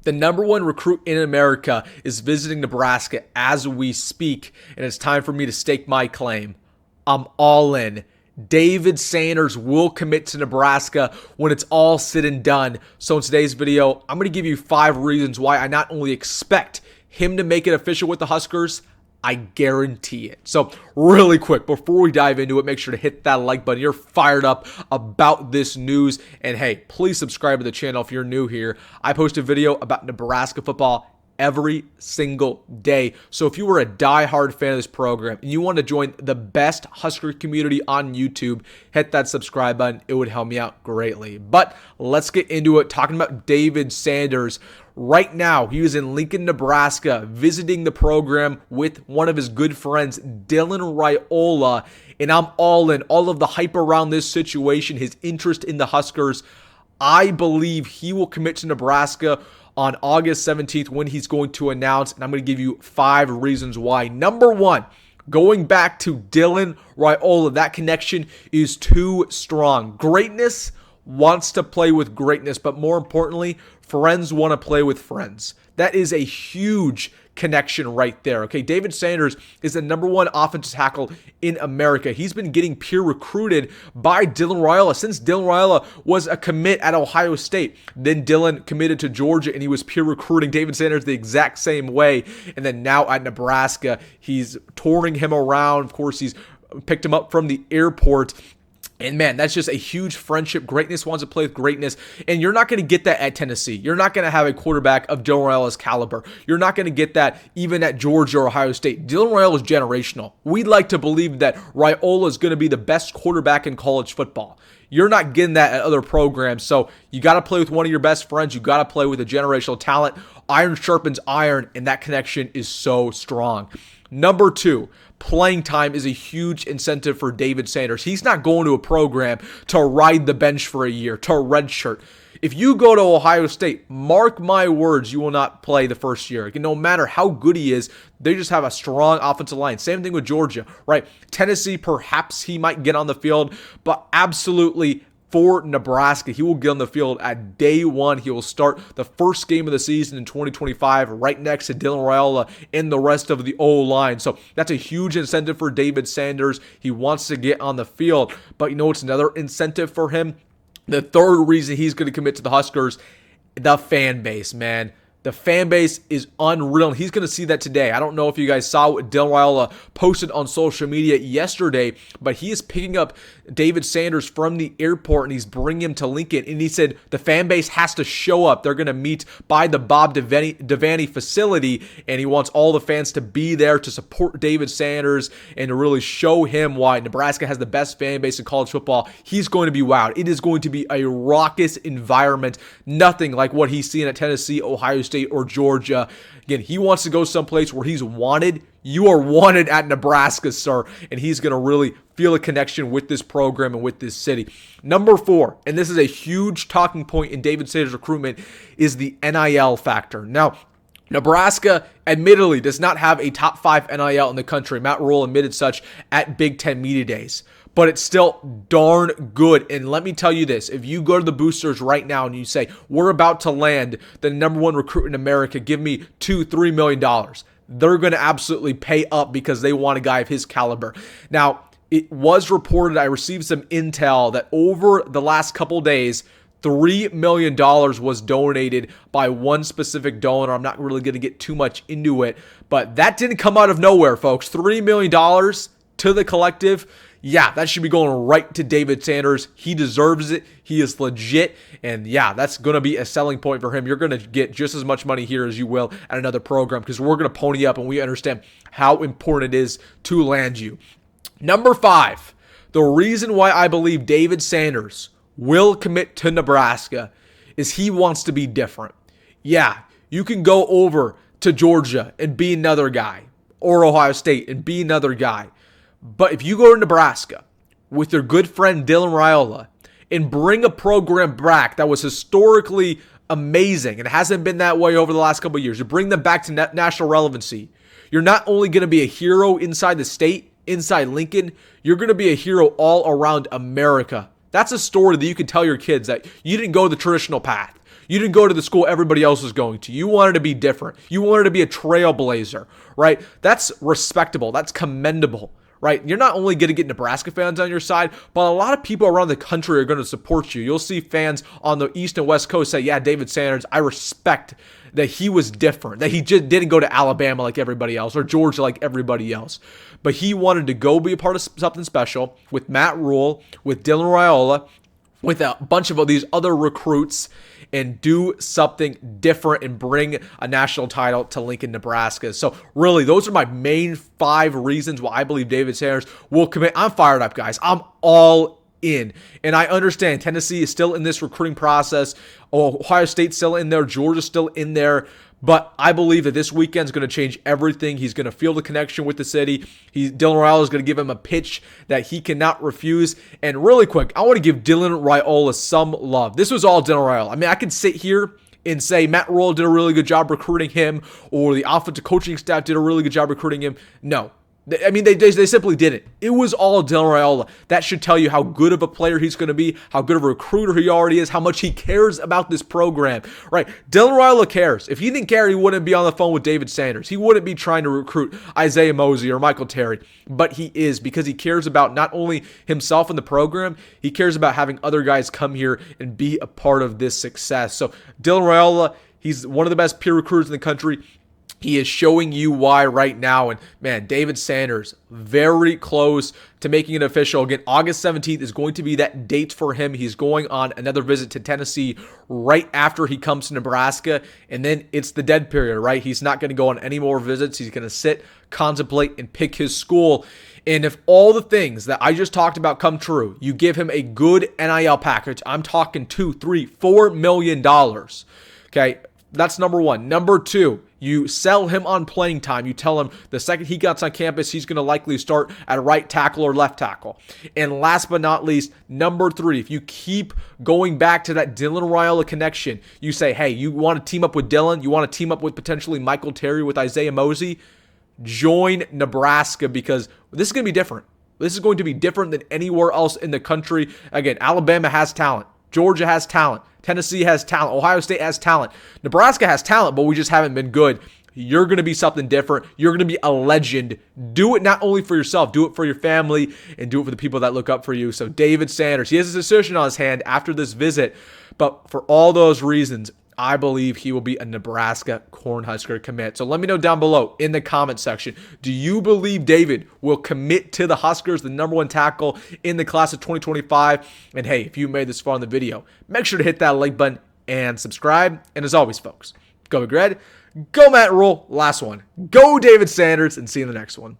The number one recruit in America is visiting Nebraska as we speak, and it's time for me to stake my claim. I'm all in. David Sanders will commit to Nebraska when it's all said and done. So in today's video, I'm going to give you 5 reasons why I not only expect him to make it official with the Huskers, I guarantee it. So really quick, before we dive into it, make sure to hit that like button. You're fired up about this news. And hey, please subscribe to the channel if you're new here. I post a video about Nebraska football every single day. So if you were a diehard fan of this program and you want to join the best Husker community on YouTube, hit that subscribe button. It would help me out greatly. But let's get into it. Talking about David Sanders. Right now, he is in Lincoln, Nebraska, visiting the program with one of his good friends, Dylan Raiola. And I'm all in. All of the hype around this situation, his interest in the Huskers. I believe he will commit to Nebraska on August 17th when he's going to announce, and I'm going to give you 5 reasons why. Number 1, going back to Dylan Raiola, that connection is too strong. Greatness wants to play with greatness, but more importantly, friends want to play with friends. That is a huge connection right there. Okay, David Sanders is the number 1 offensive tackle in America. He's been getting peer recruited by Dylan Raiola since Dylan Raiola was a commit at Ohio State. Then Dylan committed to Georgia and he was peer recruiting David Sanders the exact same way. And then now at Nebraska, he's touring him around. Of course, he's picked him up from the airport. And man, that's just a huge friendship. Greatness wants to play with greatness. And you're not going to get that at Tennessee. You're not going to have a quarterback of Dylan Raiola's caliber. You're not going to get that even at Georgia or Ohio State. Dylan Raiola is generational. We'd like to believe that Raiola is going to be the best quarterback in college football. You're not getting that at other programs. So you got to play with one of your best friends. You got to play with a generational talent. Iron sharpens iron, and that connection is so strong. Number 2, playing time is a huge incentive for David Sanders. He's not going to a program to ride the bench for a year, to redshirt. If you go to Ohio State, mark my words, you will not play the first year. No matter how good he is, they just have a strong offensive line. Same thing with Georgia, right? Tennessee, perhaps he might get on the field, but absolutely for Nebraska, he will get on the field at day 1. He will start the first game of the season in 2025 right next to Dylan Raiola and the rest of the O-line. So that's a huge incentive for David Sanders. He wants to get on the field. But you know what's another incentive for him? The 3rd reason he's going to commit to the Huskers, the fan base, man. The fan base is unreal. He's going to see that today. I don't know if you guys saw what Dylan Raiola posted on social media yesterday, but he is picking up David Sanders from the airport and he's bringing him to Lincoln. And he said the fan base has to show up. They're going to meet by the Bob Devaney facility, and he wants all the fans to be there to support David Sanders and to really show him why Nebraska has the best fan base in college football. He's going to be wowed. It is going to be a raucous environment, nothing like what he's seen at Tennessee, Ohio State, or Georgia. Again, he wants to go someplace where he's wanted. You are wanted at Nebraska, sir. And he's going to really feel a connection with this program and with this city. Number 4, and this is a huge talking point in David Sanders' recruitment, is the NIL factor. Now, Nebraska admittedly does not have a top 5 NIL in the country. Matt Rhule admitted such at Big Ten Media Days. But it's still darn good. And let me tell you this. If you go to the boosters right now and you say, we're about to land the number 1 recruit in America, give me $2-3 million. They're going to absolutely pay up because they want a guy of his caliber. Now, it was reported, I received some intel that over the last couple days, $3 million was donated by one specific donor. I'm not really going to get too much into it, but that didn't come out of nowhere, folks. $3 million to the collective. Yeah, that should be going right to David Sanders. He deserves it. He is legit. And yeah, that's going to be a selling point for him. You're going to get just as much money here as you will at another program because we're going to pony up and we understand how important it is to land you. Number 5, the reason why I believe David Sanders will commit to Nebraska is he wants to be different. Yeah, you can go over to Georgia and be another guy, or Ohio State and be another guy. But if you go to Nebraska with your good friend Dylan Raiola and bring a program back that was historically amazing, and it hasn't been that way over the last couple of years, you bring them back to national relevancy, you're not only going to be a hero inside the state, inside Lincoln, you're going to be a hero all around America. That's a story that you can tell your kids that you didn't go the traditional path. You didn't go to the school everybody else was going to. You wanted to be different. You wanted to be a trailblazer, right? That's respectable. That's commendable, right? You're not only going to get Nebraska fans on your side, but a lot of people around the country are going to support you. You'll see fans on the East and West Coast say, yeah, David Sanders, I respect that he was different, that he just didn't go to Alabama like everybody else or Georgia like everybody else. But he wanted to go be a part of something special with Matt Rhule, with Dylan Raiola, with a bunch of these other recruits, and do something different and bring a national title to Lincoln, Nebraska. So really, those are my main 5 reasons why I believe David Sanders will commit. I'm fired up, guys. I'm all in. And I understand Tennessee is still in this recruiting process. Ohio State's still in there. Georgia's still in there. But I believe that this weekend's going to change everything. He's going to feel the connection with the city. Dylan Raiola is going to give him a pitch that he cannot refuse. And really quick, I want to give Dylan Raiola some love. This was all Dylan Raiola. I mean, I could sit here and say Matt Rhule did a really good job recruiting him, or the offensive coaching staff did a really good job recruiting him. No. I mean, they simply didn't. It was all Dylan Raiola. That should tell you how good of a player he's going to be, how good of a recruiter he already is, how much he cares about this program, right? Dylan Raiola cares. If he didn't care, he wouldn't be on the phone with David Sanders. He wouldn't be trying to recruit Isaiah Mosey or Michael Terry, but he is, because he cares about not only himself and the program, he cares about having other guys come here and be a part of this success. So Dylan Raiola, he's one of the best peer recruiters in the country. He is showing you why right now. And man, David Sanders, very close to making it official. Again, August 17th is going to be that date for him. He's going on another visit to Tennessee right after he comes to Nebraska. And then it's the dead period, right? He's not going to go on any more visits. He's going to sit, contemplate, and pick his school. And if all the things that I just talked about come true, you give him a good NIL package. I'm talking $2, $3, $4 million. Okay, that's number one. Number two, you sell him on playing time. You tell him the second he gets on campus, he's going to likely start at right tackle or left tackle. And last but not least, number three, if you keep going back to that Dylan Raiola connection, you say, hey, you want to team up with Dylan? You want to team up with potentially Michael Terry, with Isaiah Mosey? Join Nebraska, because this is going to be different. This is going to be different than anywhere else in the country. Again, Alabama has talent. Georgia has talent. Tennessee has talent. Ohio State has talent. Nebraska has talent, but we just haven't been good. You're going to be something different. You're going to be a legend. Do it not only for yourself, do it for your family, and do it for the people that look up for you. So David Sanders, he has a decision on his hand after this visit, but for all those reasons, I believe he will be a Nebraska Cornhusker commit. So let me know down below in the comment section. Do you believe David will commit to the Huskers, the number one tackle in the class of 2025? And hey, if you made this far in the video, make sure to hit that like button and subscribe. And as always, folks, go Big Red, go Matt Rhule, last one, go David Sanders, and see you in the next one.